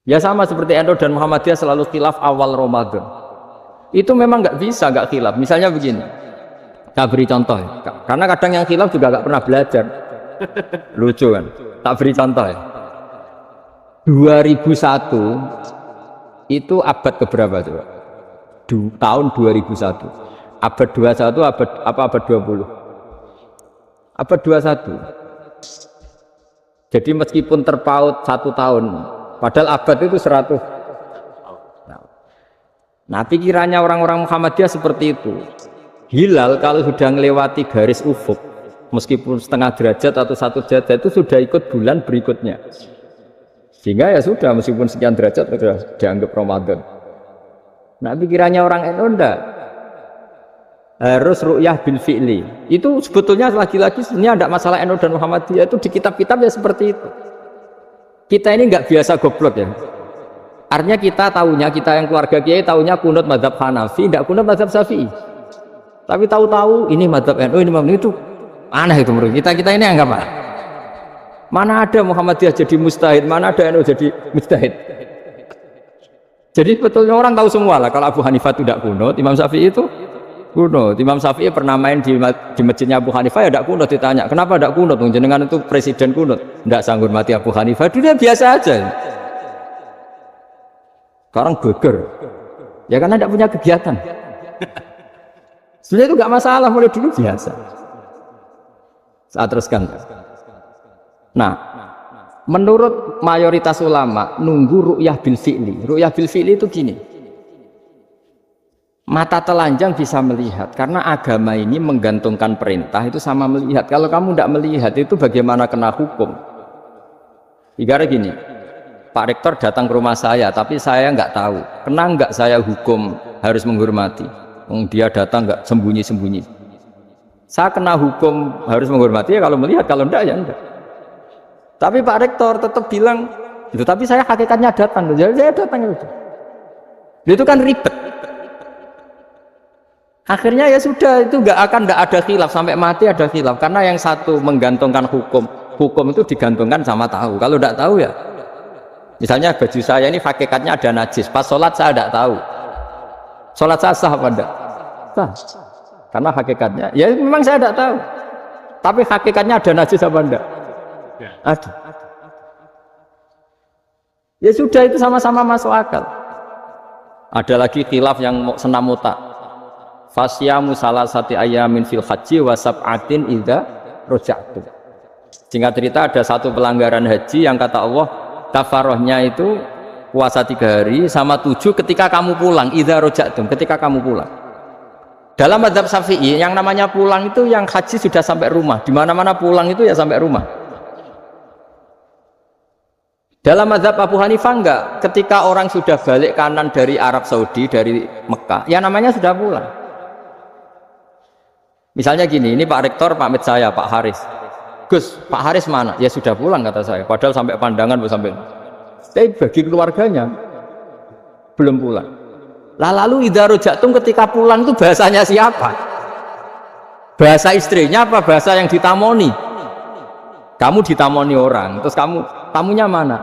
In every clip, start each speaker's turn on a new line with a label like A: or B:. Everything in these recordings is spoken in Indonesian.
A: Ya sama seperti NU dan Muhammadiyah selalu khilaf awal Ramadan. Itu memang nggak bisa nggak khilaf. Misalnya begini, tak beri contoh ya. Karena kadang yang khilaf juga nggak pernah belajar. Lucu kan? Tak beri contoh ya. 2001 itu abad keberapa coba? Tahun 2001. Abad 21 abad apa abad 20? Abad 21. Jadi meskipun terpaut 1 tahun, padahal abad itu 100. Nah pikirannya orang-orang Muhammadiyah seperti itu. Hilal kalau sudah melewati garis ufuk, meskipun setengah derajat atau 1 derajat itu sudah ikut bulan berikutnya. Sehingga ya sudah meskipun sekian derajat sudah dianggap Ramadan. Nah pikirannya orang NU enggak. Harus ru'yah bil fi'li. Itu sebetulnya lagi-lagi sebenarnya tidak masalah NU dan Muhammadiyah, itu di kitab-kitab ya seperti itu. Kita ini nggak biasa goblok ya. Artinya kita tahunya, kita yang keluarga kiai tahunya kunut mazhab Hanafi, tidak kunut mazhab Syafi'i. Tapi tahu-tahu ini mazhab NU, ini mazhab itu aneh itu menurut kita. Kita ini anggap apa? Mana ada Muhammadiyah jadi mustahid, mana ada NU jadi mustahid. Jadi sebetulnya orang tahu semua lah kalau Abu Hanifah tidak kunut, Imam Syafi'i itu kunut. Imam Syafi'i pernah main di masjidnya Abu Hanifah ya tidak kunut, ditanya kenapa tidak kunut, jenengan itu presiden kunut, tidak sanggup mati Abu Hanifah, dia biasa aja. Sekarang geger ya karena tidak punya kegiatan. Sebenarnya itu nggak masalah, mulai dulu biasa. Saat teruskan. Nah, menurut mayoritas ulama nunggu ru'yah bil fi'li. Ru'yah bil fi'li itu gini, mata telanjang bisa melihat karena agama ini menggantungkan perintah itu sama melihat. Kalau kamu tidak melihat itu bagaimana kena hukum? Ibarat gini, Pak Rektor datang ke rumah saya tapi saya nggak tahu, kena nggak saya hukum harus menghormati? Dia datang nggak sembunyi-sembunyi, saya kena hukum harus menghormati ya kalau melihat, kalau enggak ya enggak. Tapi Pak Rektor tetap bilang itu, tapi saya hakikatnya datang, jadi saya datang itu kan ribet. Akhirnya ya sudah, itu nggak ada khilaf sampai mati, ada khilaf karena yang satu menggantungkan hukum itu digantungkan sama tahu. Kalau tidak tahu ya, misalnya baju saya ini hakikatnya ada najis, pas sholat saya tidak tahu, sholat saya sah apa enggak? Sah, karena hakikatnya ya memang saya tidak tahu, tapi hakikatnya ada najis apa enggak? Ada. Ya sudah, itu sama-sama masuk akal. Ada lagi khilaf yang senam otak. Fasyamu salasati ayamin fil haji wa sab'atin idza raja'tum. Singkat cerita ada satu pelanggaran haji yang kata Allah kafarohnya itu puasa 3 hari sama 7 ketika kamu pulang, idza raja'tum, ketika kamu pulang. Dalam mazhab Syafi'i yang namanya pulang itu yang haji sudah sampai rumah. Di mana-mana pulang itu ya sampai rumah. Dalam mazhab Abu Hanifah enggak, ketika orang sudah balik kanan dari Arab Saudi, dari Mekah, ya namanya sudah pulang. Misalnya gini, ini Pak Rektor pamit saya, Pak Haris. Gus, Pak Haris mana? Ya sudah pulang kata saya, padahal sampai pandangan sampai. Tapi bagi keluarganya belum pulang. Lalu idza raja'tum ketika pulang itu bahasanya siapa? Bahasa istrinya apa bahasa yang ditamoni? Kamu ditamoni orang, terus tamunya mana?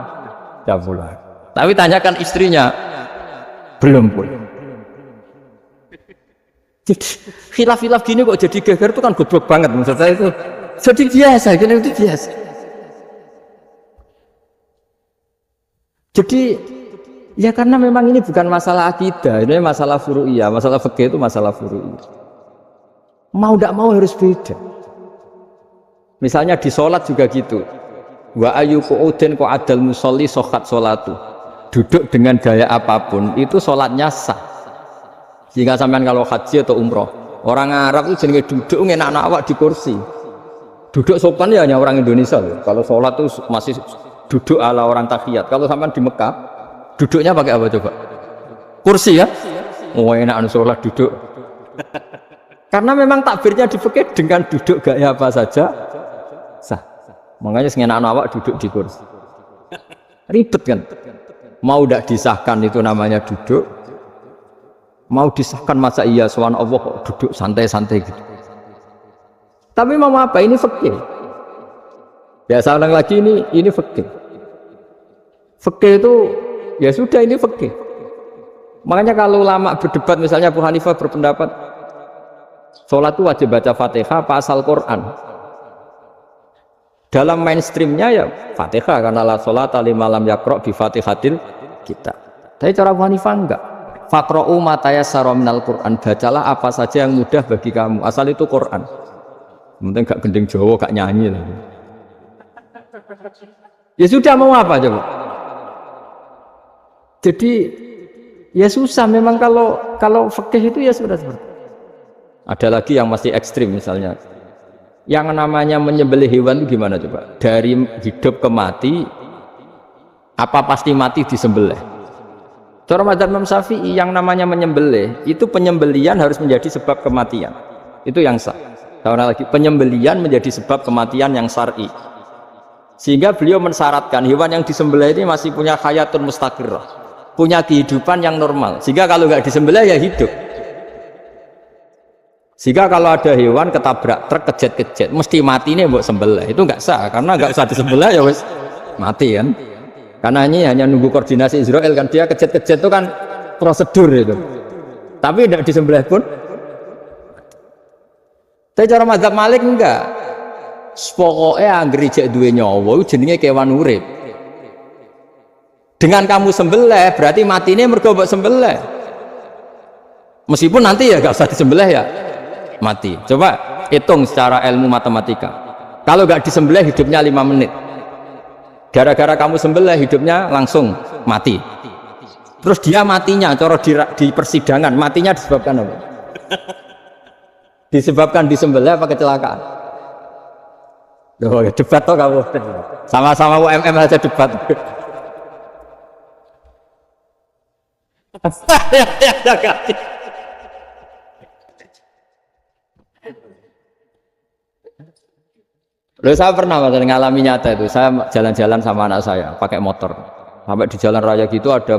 A: Ya pulang. Tapi tanyakan istrinya, belum pulang. Jadi khilaf-khilaf gini kok jadi geger itu kan goblok banget maksud saya itu. Jadi biasa, gini itu biasa. Jadi ya karena memang ini bukan masalah akidah, ini masalah furu'iyah, masalah fikih itu masalah furu'iyah. Mau tidak mau harus beda. Misalnya di sholat juga gitu. Wa ayu qu'udin qu'adal musolli sohat sholatu. Duduk dengan gaya apapun itu sholatnya sah. Sehingga sampean kalau haji atau umroh, orang Arab itu jenenge duduk enak-enak awak di kursi. Duduk sopan ya hanya orang Indonesia loh. Kalau sholat itu masih duduk ala orang tahiyat. Kalau sampean di Mekah, duduknya pakai apa coba? Kursi ya? Oh enak sholat duduk. Karena memang takbirnya di fikih dengan duduk gaya apa saja sah. Makanya sengenak awak duduk di kursi. Ribet kan? Mau tidak disahkan itu namanya duduk. Mau disahkan masa iya sowan Allah kok duduk santai-santai gitu. Tapi mau apa? Ini fikih. Ya saya ulang lagi, ini fikih. Fikih itu Ya sudah, ini fikih. Makanya kalau ulama berdebat, misalnya Abu Hanifah berpendapat sholat itu wajib baca Fatihah apa asal Quran. Dalam mainstreamnya ya Fatihah, karena la sholat lima lam yakro bi Fatihatil kitab. Tapi cara Abu Hanifah enggak. Faqra'u ma tayassara minal Quran, bacalah apa saja yang mudah bagi kamu, asal itu Quran. Mungkin gak gending Jawa, gak nyanyi lagi. Ya sudah, mau apa coba? Jadi ya susah memang kalau fikih itu ya sudah seperti itu. Ada lagi yang masih ekstrim, misalnya yang namanya menyembelih hewan itu gimana coba? Dari hidup ke mati, apa pasti mati disembelih? Cara mazhab Imam Syafi'i yang namanya menyembelih itu penyembelian harus menjadi sebab kematian. Itu yang sah. Karena lagi penyembelian menjadi sebab kematian yang syar'i. Sehingga beliau mensyaratkan hewan yang disembelih ini masih punya hayatun mustaqirrah, punya kehidupan yang normal. Sehingga kalau nggak disembelih ya hidup. Sehingga kalau ada hewan ketabrak truk kejet-kejet, mesti mati ini buat sembelih. Itu nggak sah, karena nggak usah disembelih ya wes mati kan. Karena ini hanya nunggu koordinasi Israel kan, dia kejet-kejet itu kan prosedur itu. Tapi tidak disembelih pun. Tapi cara mazhab Malik enggak. Pokoknya anggere jek duwe nyawa jenenge kewan urip. Dengan kamu sembelih berarti matine mergo mbok sembelih. Meskipun nanti ya enggak usah disembelih ya mati. Coba hitung secara ilmu matematika. Kalau enggak disembelih hidupnya 5 menit. Gara-gara kamu sembelih hidupnya langsung mati. Terus dia matinya, cara di persidangan matinya disebabkan apa? Disebabkan disembelih apa kecelakaan? Loh, debat toh kamu. Sama-sama UMM aja debat. Loh, saya pernah ngalami nyata itu. Saya jalan-jalan sama anak saya pakai motor. Sampai di jalan raya gitu ada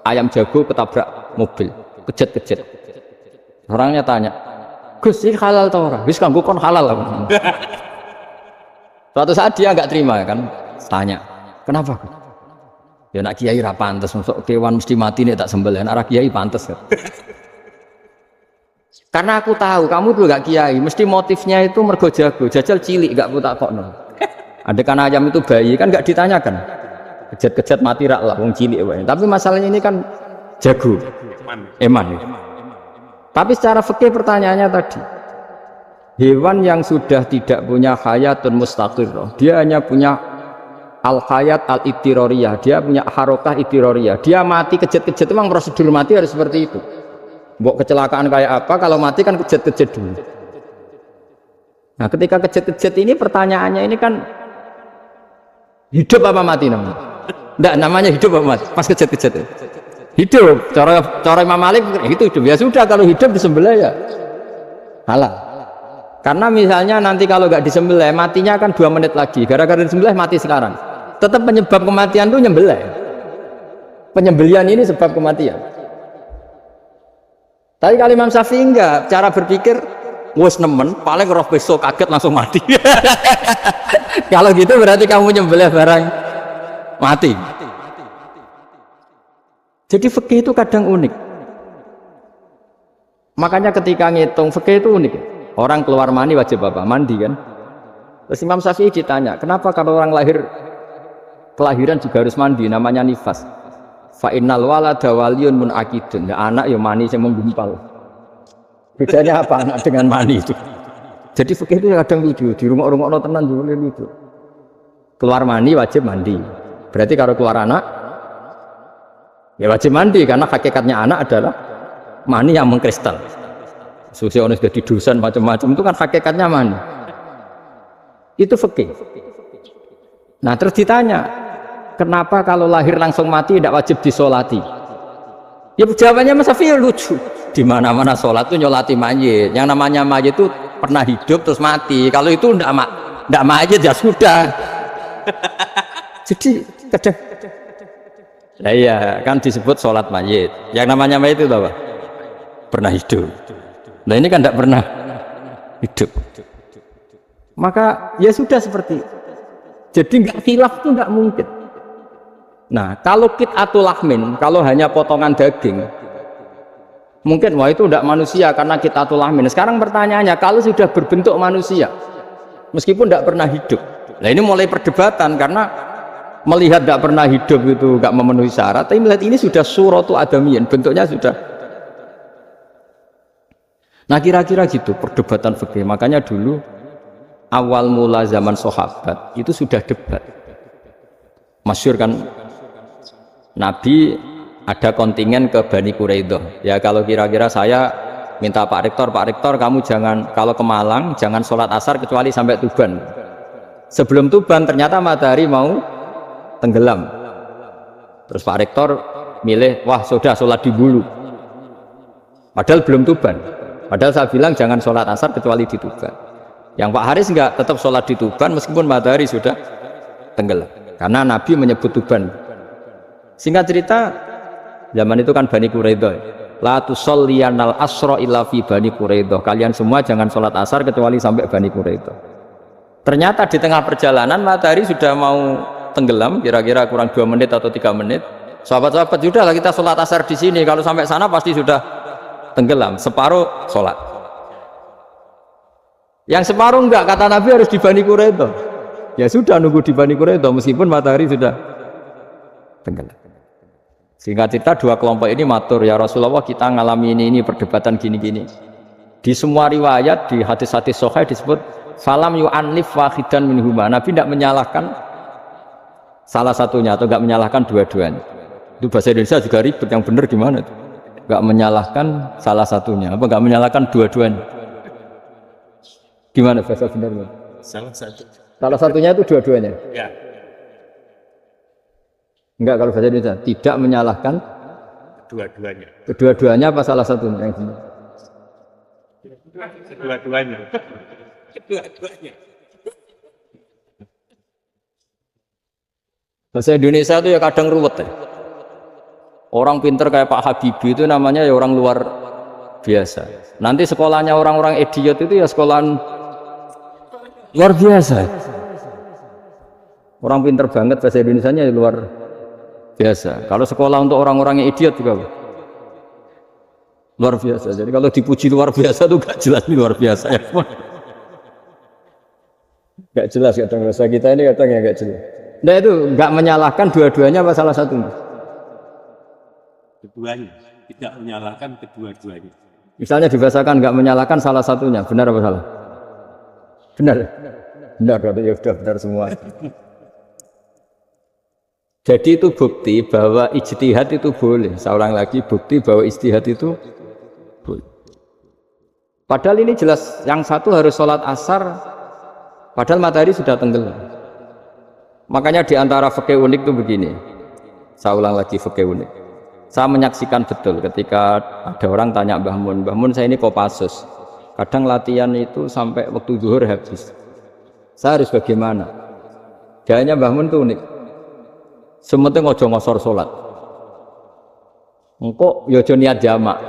A: ayam jago ketabrak mobil, kejet-kejet. Orangnya tanya, "Gus, ini halal tau ora?" "Wis kanggo kon halal." Suatu saat dia nggak terima kan, tanya, "Kenapa?" "Ya nak kiai ra pantes, masuk kewan mesti mati nek tak sembelih, nak kiai pantes." Kan. Karena aku tahu kamu tuh gak kiai, mesti motifnya itu mergo jago, jajal cilik gak putak kokno. Ada kan ayam itu bayi kan gak ditanyakan, kejet-kejet mati rak lah, wong cilik wae. Tapi masalahnya ini kan jago, eman. Tapi secara fikih pertanyaannya tadi, hewan yang sudah tidak punya hayatun mustaqirrah, dia hanya punya al hayat al ittiroriyah, dia punya harokah ittiroriyah, dia mati kejet-kejet, memang prosedur mati harus seperti itu. Mbok kecelakaan kayak apa, kalau mati kan kejet-kejet dulu. Nah ketika kejet-kejet ini pertanyaannya ini kan hidup apa mati namanya? Enggak, namanya hidup apa mati? Pas kejet-kejet hidup. Cara Imam Malik itu hidup. Ya sudah, kalau hidup disembelih ya halal. Karena misalnya nanti kalau nggak disembelih matinya kan 2 menit lagi, gara-gara disembelih mati sekarang. Tetap penyebab kematian itu nyembelih. Penyembelian ini sebab kematian. Tapi kalau Imam Syafi'i enggak, cara berpikir wes nemen, paling roh besok kaget langsung mati. Kalau gitu berarti kamu nyembelih barang mati. Jadi fikih itu kadang unik. Makanya ketika ngitung fikih itu unik. Orang keluar mani wajib apa? Mandi kan? Terus Imam Syafi'i ditanya, kenapa kalau orang lahir kelahiran juga harus mandi? Namanya nifas. Fa innal walada waliyun munaqidun. Ya, anak ya mani yang menggumpal. Bedanya apa anak dengan mani itu? Jadi fikih itu kadang lucu, di rumah-rumah tenan juga lucu. Keluar mani wajib mandi. Berarti kalau keluar anak ya wajib mandi, karena hakikatnya anak adalah mani yang mengkristal. Sudah sudah di dosen macam-macam itu kan hakikatnya mani. Itu fikih. Nah terus ditanya, kenapa kalau lahir langsung mati tidak wajib disolati? Ya jawabannya Mas Syafi'i lucu. Di mana-mana sholat itu nyolati mayit. Yang namanya mayit itu pernah hidup terus mati. Kalau itu tidak mayit ya sudah. Jadi kadang, nah iya kan disebut sholat mayit. Yang namanya mayit itu apa? Pernah hidup. Nah ini kan tidak pernah hidup. Maka ya sudah seperti itu. Jadi nggak khilaf itu nggak mungkin. Nah, kalau qit'atul lahmin, kalau hanya potongan daging, mungkin wah itu tidak manusia karena qit'atul lahmin. Sekarang pertanyaannya, kalau sudah berbentuk manusia, meskipun tidak pernah hidup, nah ini mulai perdebatan karena melihat tidak pernah hidup itu nggak memenuhi syarat, tapi melihat ini sudah suratu adamiyin, bentuknya sudah. Nah kira-kira gitu perdebatan fikih. Makanya dulu awal mula zaman sahabat itu sudah debat. Masyhur kan, Nabi ada kontingen ke Bani Quraidah. Ya kalau kira-kira saya minta Pak Rektor kamu jangan, kalau ke Malang jangan sholat asar kecuali sampai Tuban. Sebelum Tuban ternyata matahari mau tenggelam. Terus Pak Rektor milih, wah sudah sholat di Bulu. Padahal belum Tuban. Padahal saya bilang jangan sholat asar kecuali di Tuban. Yang Pak Haris enggak, tetap sholat di Tuban meskipun matahari sudah tenggelam. Karena Nabi menyebut Tuban. Singkat cerita, zaman itu kan Bani Quraidah. La tusolliyanal asra illa fi Bani Quraidah. Kalian semua jangan sholat asar kecuali sampai Bani Quraidah. Ternyata di tengah perjalanan matahari sudah mau tenggelam, kira-kira kurang 2 menit atau 3 menit. Sahabat-sahabat, sudahlah kita sholat asar di sini. Kalau sampai sana pasti sudah tenggelam. Separuh sholat. Yang separuh enggak, kata Nabi harus di Bani Quraidah. Ya sudah nunggu di Bani Quraidah meskipun matahari sudah tenggelam. Singkat cerita dua kelompok ini matur, ya Rasulullah kita ngalami ini perdebatan gini-gini. Di semua riwayat di hadis-hadis sahih disebut falam yu'annif wahidan minhuma. Nabi tidak menyalahkan salah satunya atau enggak menyalahkan dua-duanya. Itu bahasa Indonesia juga ribet, yang benar gimana itu? Enggak menyalahkan salah satunya, apa enggak menyalahkan dua-duanya? Gimana bahasa benar?
B: Salah satu.
A: Salah satunya itu dua-duanya.
B: Ya.
A: Enggak, kalau bahasa Indonesia tidak menyalahkan
B: Kedua-duanya.
A: kedua-duanya apa salah satunya yang benar?
B: Kedua-duanya. Kedua-duanya.
A: Bahasa Indonesia itu ya kadang ruwet ya. Orang pinter kayak Pak Habibie itu namanya ya orang luar biasa. Nanti sekolahnya orang-orang idiot itu ya sekolahan luar biasa. Orang pinter banget bahasa Indonesianya ya luar biasa. Kalau sekolah untuk orang-orang yang idiot juga luar biasa. Jadi kalau dipuji luar biasa itu gak jelas ini luar biasa ya. Gak jelas kadang bahasa kita ini kadang ya gak jelas. Nah itu gak menyalahkan dua-duanya apa salah satunya?
B: Keduanya. Tidak menyalahkan kedua-duanya.
A: Misalnya dibahasakan gak menyalahkan salah satunya, benar apa salah? Benar. Benar, berarti ya sudah benar semua. Jadi itu bukti bahwa ijtihad itu boleh. Saya ulang lagi, bukti bahwa ijtihad itu boleh. Padahal ini jelas, yang satu harus sholat asar, padahal matahari sudah tenggelam. Makanya di antara fikih unik itu begini. Saya ulang lagi fikih unik. Saya menyaksikan betul ketika ada orang tanya Mbah Mun saya ini Kopassus. Kadang latihan itu sampai waktu zuhur habis. Saya harus bagaimana? Gayanya Mbah Mun itu unik. Sementing ojo ngosor sholat. Engkau yojo niat jamak,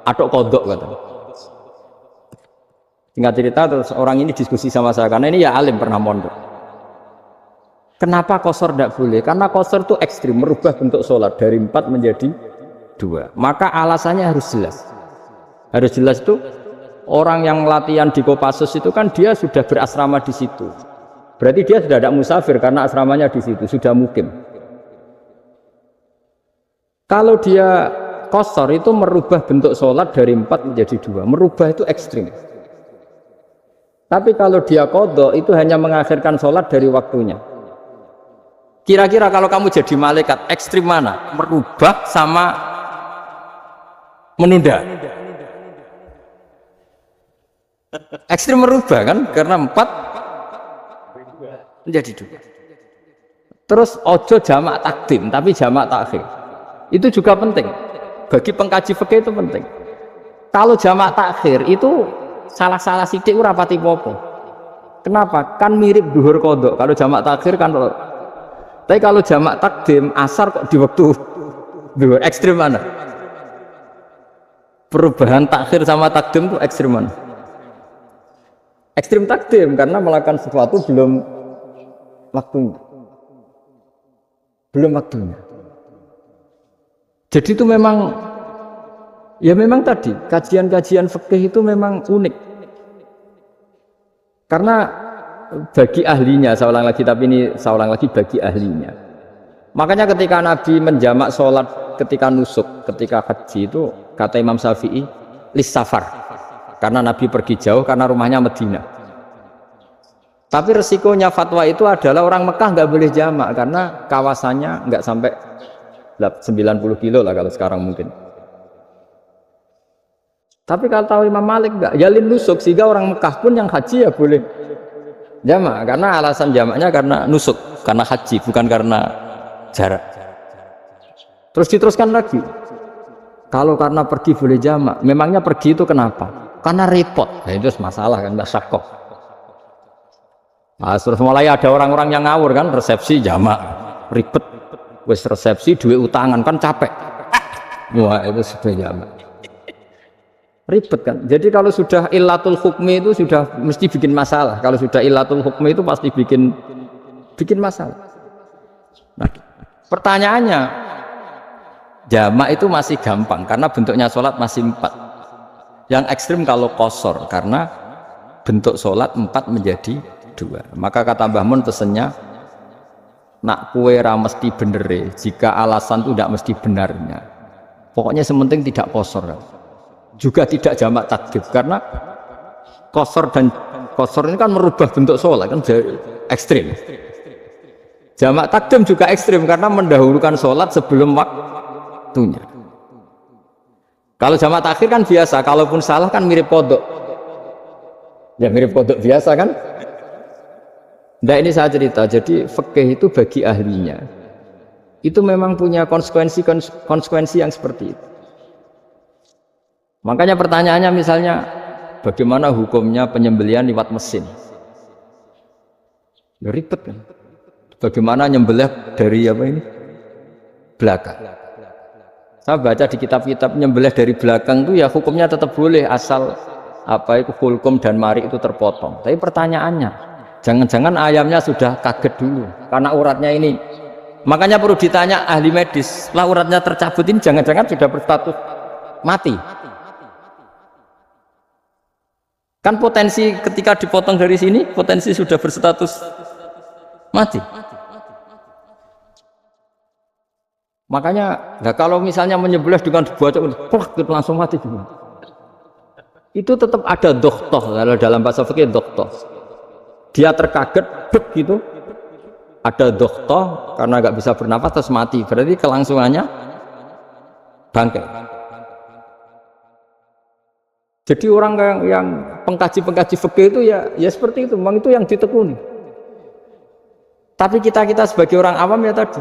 A: atau kodok kata. Singkat cerita terus orang ini diskusi sama saya karena ini ya alim pernah mondok. Kenapa kosor tidak boleh? Karena kosor itu ekstrim, merubah bentuk sholat dari 4 menjadi 2. Maka alasannya harus jelas. Harus jelas itu orang yang latihan di Kopassus itu kan dia sudah berasrama di situ. Berarti dia sudah tidak musafir karena asramanya di situ, sudah mukim. Kalau dia kosor itu merubah bentuk sholat dari 4 menjadi 2. Merubah itu ekstrim. Tapi kalau dia qadha itu hanya mengakhirkan sholat dari waktunya. Kira-kira kalau kamu jadi malaikat ekstrim mana? Merubah sama menunda? Ekstrim merubah kan? Karena 4 menjadi 2. Terus ojo jamak takdim tapi jamak takhir. Itu juga penting. Bagi pengkaji fikih itu penting. Kalau jamak takhir itu salah-salah sidik ora pati popo. Kenapa? Kan mirip duhur qadha. Kalau jamak takhir kan. Tapi kalau jamak takdim asar kok di waktu duhur, ekstrim mana? Perubahan takhir sama takdim itu ekstrim mana? Ekstrim takdim karena melakukan sesuatu belum waktunya. belum waktunya. Jadi itu memang, ya memang tadi kajian-kajian fikih itu memang unik. Karena bagi ahlinya, saya ulang lagi, tapi ini saya ulang lagi bagi ahlinya. Makanya ketika Nabi menjamak sholat ketika nusuk, ketika haji itu kata Imam Syafi'i lis safar, karena Nabi pergi jauh karena rumahnya Medina. Tapi resikonya fatwa itu adalah orang Mekah nggak boleh jamak karena kawasannya nggak sampai 90 kilo lah kalau sekarang mungkin. Tapi kalau tahu Imam Malik nggak, jalin nusuk, sehingga orang Mekah pun yang haji ya boleh jamak, karena alasan jamaknya karena nusuk, karena haji, bukan karena jarak. Terus diteruskan lagi, kalau karena pergi boleh jamak, memangnya pergi itu kenapa? Karena repot. Nah, itu masalah kan, mbak Sakoh. Nah, terus mulai ada orang-orang yang ngawur kan, resepsi jamak, ribet. Wes resepsi duit utangan kan capek. Wah itu sudah jamak. Ribet kan. Jadi kalau sudah illatul hukmi itu sudah mesti bikin masalah. Kalau sudah illatul hukmi itu pasti bikin masalah. Nah, pertanyaannya, jamak itu masih gampang karena bentuknya sholat masih 4. Yang ekstrim kalau qasar karena bentuk sholat 4 menjadi 2. Maka kata Mbah Mun pesennya, nak kue ra mesti bener, jika alasan itu tidak mesti benarnya. Pokoknya sementing tidak qasar. Juga tidak jamak takdim karena qasar ini kan merubah bentuk sholat kan ekstrim. Jamak takdim juga ekstrim karena mendahulukan sholat sebelum waktunya. Kalau jamak takhir kan biasa, kalaupun salah kan mirip kodok. Ya mirip kodok biasa kan. Nah ini saya cerita, jadi fikih itu bagi ahlinya itu memang punya konsekuensi yang seperti itu. Makanya pertanyaannya misalnya, bagaimana hukumnya penyembelihan lewat mesin? Ya, ribet kan? Bagaimana nyembelih dari apa ini? Belakang. Saya baca di kitab-kitab nyembelih dari belakang itu ya hukumnya tetap boleh asal apa itu hulkum dan mari itu terpotong. Tapi pertanyaannya, jangan-jangan ayamnya sudah kaget dulu karena uratnya ini. Makanya perlu ditanya ahli medis, lah uratnya tercabut ini jangan-jangan sudah berstatus mati. Kan potensi ketika dipotong dari sini, potensi sudah berstatus mati. Makanya, nah kalau misalnya menyembelih dengan dibocok, itu langsung mati juga. Itu tetap ada dokhtoh, dalam bahasa fikih dokhtoh. Dia terkaget, gitu, ada dokhtoh karena nggak bisa bernafas terus mati. Berarti kelangsungannya bangkai. Jadi orang yang pengkaji fikih itu ya seperti itu, memang itu yang ditekuni. Tapi kita sebagai orang awam ya tadi,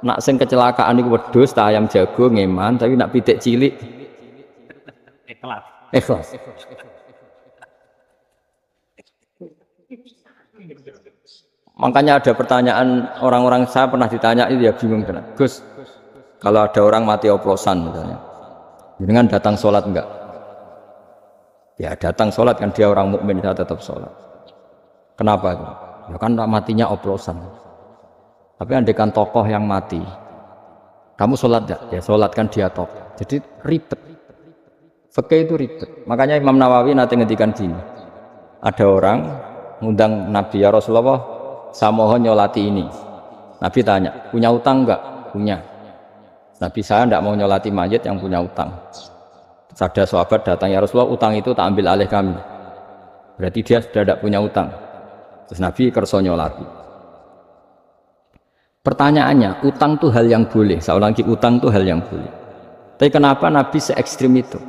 A: nak sing kecelakaan itu wedhus, tak ayam jago ngeman, tapi nak pitik cilik ikhlas. Makanya ada pertanyaan orang-orang, saya pernah ditanya itu ya bingung kan, Gus, kalau ada orang mati oplosan misalnya, dengan datang sholat enggak? Ya datang sholat kan, dia orang mukmin, saya tetap sholat. Kenapa? Ya kan matinya oplosan. Tapi andaikan tokoh yang mati, kamu sholat enggak? Ya sholat kan dia tokoh. Jadi ribet. Fikih itu ribet. Makanya Imam Nawawi nanti ngendikan gini. Ada orang ngundang Nabi, ya Rasulullah, saya mohon nyolati ini. Nabi tanya, punya utang enggak? Punya. Nabi, saya enggak mau nyolati mayit yang punya utang. Ada sahabat datang, ya Rasulullah, utang itu tak ambil alih kami. Berarti dia sudah tidak punya utang. Terus Nabi kerso nyolati. Pertanyaannya, utang itu hal yang boleh. Saya ulang lagi, utang itu hal yang boleh. Tapi kenapa Nabi se-ekstrim itu?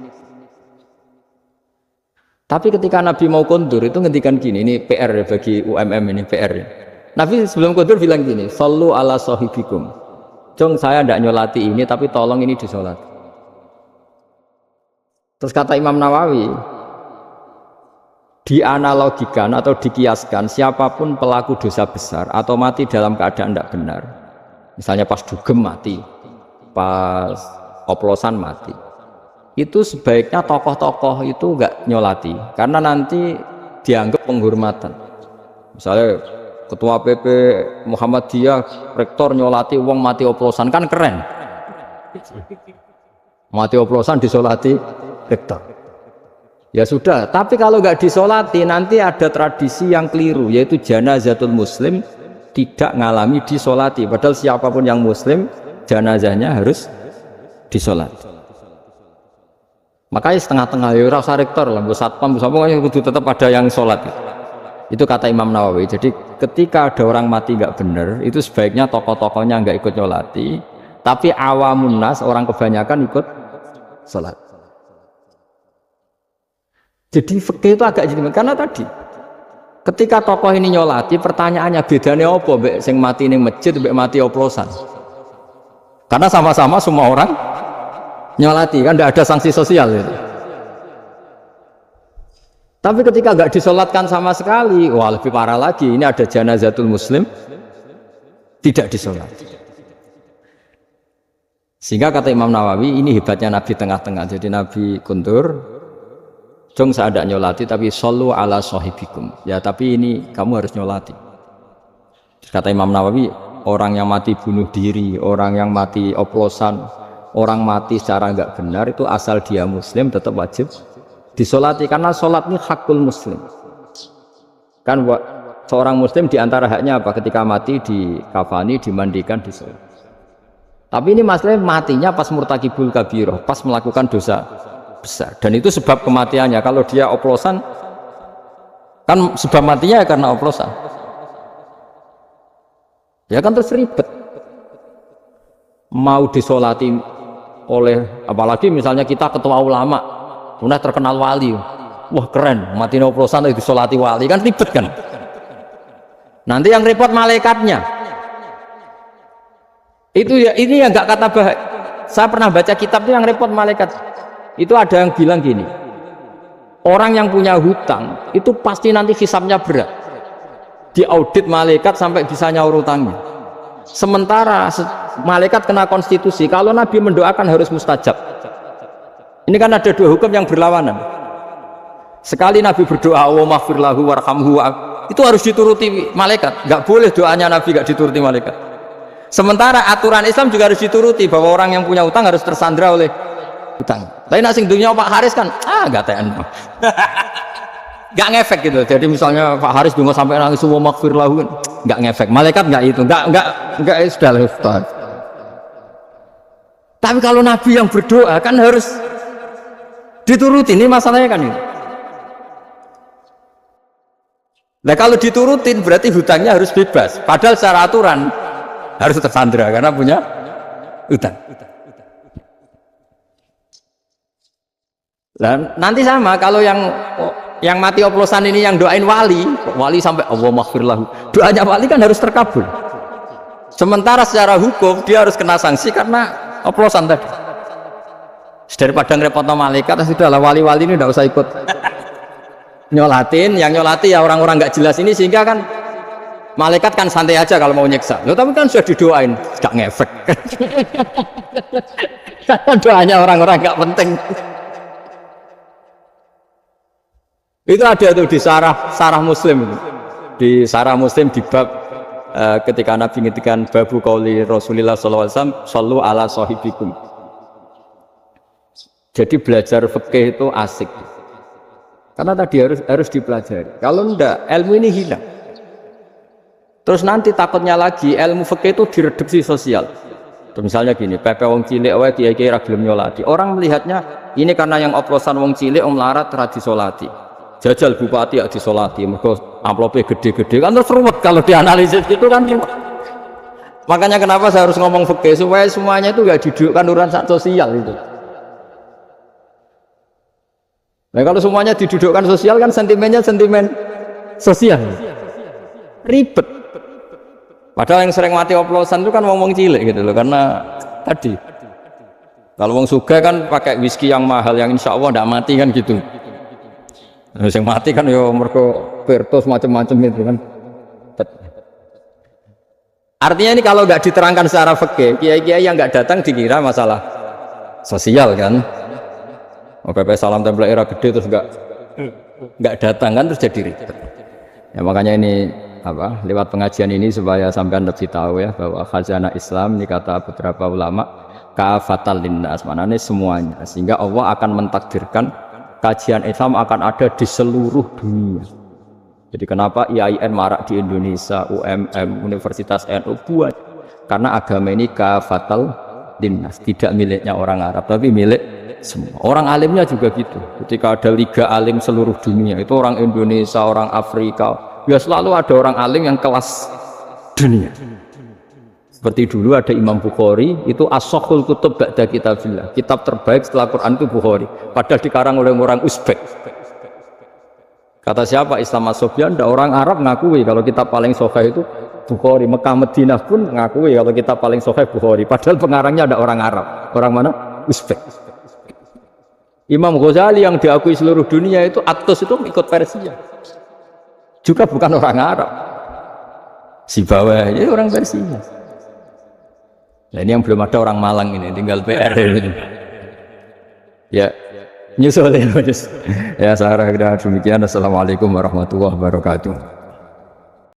A: Tapi ketika Nabi mau kondur itu ngendikan gini, ini PR ya bagi UMM, ini PR ya. Nabi sebelum kondur bilang gini, sallu ala sahibikum. Jong, saya tidak nyolati ini, tapi tolong ini disolati. Terus kata Imam Nawawi, dianalogikan atau dikiaskan siapapun pelaku dosa besar atau mati dalam keadaan tidak benar, misalnya pas dugem mati, pas oplosan mati, itu sebaiknya tokoh-tokoh itu enggak nyolati karena nanti dianggap penghormatan. Misalnya ketua PP Muhammadiyah, rektor nyolati wong mati oplosan, kan keren. Mati oplosan disolati rektor. Ya sudah, tapi kalau nggak disolati nanti ada tradisi yang keliru, yaitu janazatul muslim tidak ngalami disolati. Padahal siapapun yang muslim, janazahnya harus disolati. Makanya setengah-tengah, ya rasa rektor lah, bu satpam, bu satpam, kudu tetap ada yang sholat. Itu kata Imam Nawawi. Jadi ketika ada orang mati nggak benar, itu sebaiknya tokoh-tokohnya nggak ikut nyolati, tapi awamun nas, orang kebanyakan ikut sholat. Jadi fikih itu agak jadi, karena tadi ketika tokoh ini nyolati, pertanyaannya bedanya apa mbek sing mati ning masjid mbek mati oplosan? Karena sama-sama semua orang nyolati, kan tidak ada sanksi sosial gitu. Tapi ketika nggak disolatkan sama sekali, wah lebih parah lagi. Ini ada janazatul muslim tidak disolati. Sehingga kata Imam Nawawi, ini hebatnya Nabi tengah-tengah. Jadi Nabi kundur, jong saya ada nyolati, tapi shollu ala sahibikum. Ya tapi ini kamu harus nyolati. Kata Imam Nawawi, orang yang mati bunuh diri, orang yang mati oplosan, orang mati secara nggak benar itu asal dia muslim tetap wajib disolati, karena sholat ini hakul muslim. Kan seorang muslim diantara haknya apa? Ketika mati dikafani, dimandikan, disolat. Tapi ini masalahnya matinya pas murtakibul kabiroh, pas melakukan dosa besar, dan itu sebab kematiannya. Kalau dia oplosan, kan sebab matinya ya karena oplosan. Ya kan terus ribet. Mau disolati oleh, apalagi misalnya kita ketua ulama, udah terkenal wali, wah keren, mati oplosan itu disolati wali, kan ribet kan. Nanti yang repot malaikatnya. Itu ya, ini yang nggak kata bahaya. Saya pernah baca kitab itu yang repot malaikat. Itu ada yang bilang gini, orang yang punya hutang itu pasti nanti hisabnya berat, diaudit malaikat sampai bisa nyaur hutangnya. Sementara malaikat kena konstitusi, kalau Nabi mendoakan harus mustajab. Ini kan ada dua hukum yang berlawanan. Sekali Nabi berdoa Allahumma maghfir lahu warhamhu, itu harus dituruti malaikat. Nggak boleh doanya Nabi nggak dituruti malaikat. Sementara aturan Islam juga harus dituruti, bahwa orang yang punya hutang harus tersandra oleh hutang. Tapi nak sing dunia Pak Haris kan gak TN. Gak ngefek gitu. Jadi misalnya Pak Haris dungo sampai nangis semua maghfir lahu, gak ngefek. Malaikat gak itu, gak sudah Ustaz. Tapi kalau Nabi yang berdoa kan harus dituruti. Ini masalahnya kan ini. Nah kalau diturutin berarti hutangnya harus bebas. Padahal secara aturan harus tersandra karena punya hutang. Dan nanti sama kalau yang mati oplosan ini yang doain wali sampai Allah maghfir lahu, doanya wali kan harus terkabul. Sementara secara hukum dia harus kena sanksi karena oplosan tadi. Daripada ngerepotno malaikat, sudahlah wali-wali ini tidak usah ikut nyolatin. Yang nyolati ya orang-orang nggak jelas ini, sehingga kan malaikat kan santai aja kalau mau nyiksa. Loh, tapi kan sudah didoain, nggak ngefek. Doanya orang-orang nggak penting. Itu ada tuh di sarah Muslim itu. Di sarah Muslim di bab ketika Nabi ngintikan babu qauli Rasulullah sallallahu alaihi wasallam shallu ala sahibikum. Jadi belajar fikih itu asik. Karena tadi harus dipelajari. Kalau enggak, ilmu ini hilang. Terus nanti takutnya lagi ilmu fikih itu direduksi sosial. Terus misalnya gini, pepe wong cilik wae kiai-kiai ra gelem nyolati. Orang melihatnya ini karena yang oplosan wong cilik melarat ra disolati. Jajal bupati ya disolati, mergo amplopnya gede-gede kan terus ruwet kalau dianalisis itu kan. Makanya kenapa saya harus ngomong fikih, supaya semuanya itu gak didudukkan urusan sosial itu. Nah kalau semuanya didudukkan sosial kan sentimennya sentimen sosial, ribet. Padahal yang sering mati oplosan itu kan wong cilik gitu loh, karena tadi kalau wong sugih kan pakai whisky yang mahal yang insya Allah tidak mati kan gitu. Yang mati kan ya mergo virtus macam-macam itu kan. Artinya ini kalau nggak diterangkan secara fikih, kiai-kiai yang nggak datang dikira masalah sosial kan. PP salam tempel era gede terus nggak datang kan, terus jadi ribet. Ya makanya ini lewat pengajian ini supaya sampean lebih tahu ya bahwa khazanah Islam ini kata beberapa ulama kafatal linnas, maknanya semuanya, sehingga Allah akan mentakdirkan kajian Islam akan ada di seluruh dunia. Jadi kenapa IAIN marak di Indonesia, UMM, Universitas NU buat, karena agama ini kafatal linnas, tidak miliknya orang Arab tapi milik semua. Orang alimnya juga gitu. Ketika ada liga alim seluruh dunia, itu orang Indonesia, orang Afrika, ya selalu ada orang alim yang kelas dunia. Seperti dulu ada Imam Bukhari, itu as-sakhul kutub ba'da kitabillah, kitab terbaik setelah Quran itu Bukhari, padahal dikarang oleh orang Uzbek. Kata siapa? Islam As-Sofyan, ada orang Arab ngakui kalau kitab paling sahih itu Bukhari. Mekah Madinah pun ngakui kalau kitab paling sahih Bukhari, padahal pengarangnya ada orang Arab. Orang mana? Uzbek. Imam Ghazali yang diakui seluruh dunia itu Atos itu ikut Persia, juga bukan orang Arab. Sibawayh ini orang Persia. Nah, ini yang belum ada orang Malang ini, tinggal PR ini. Ya, nyusul ya. Ya, saya kira demikian. Assalamualaikum warahmatullahi wabarakatuh.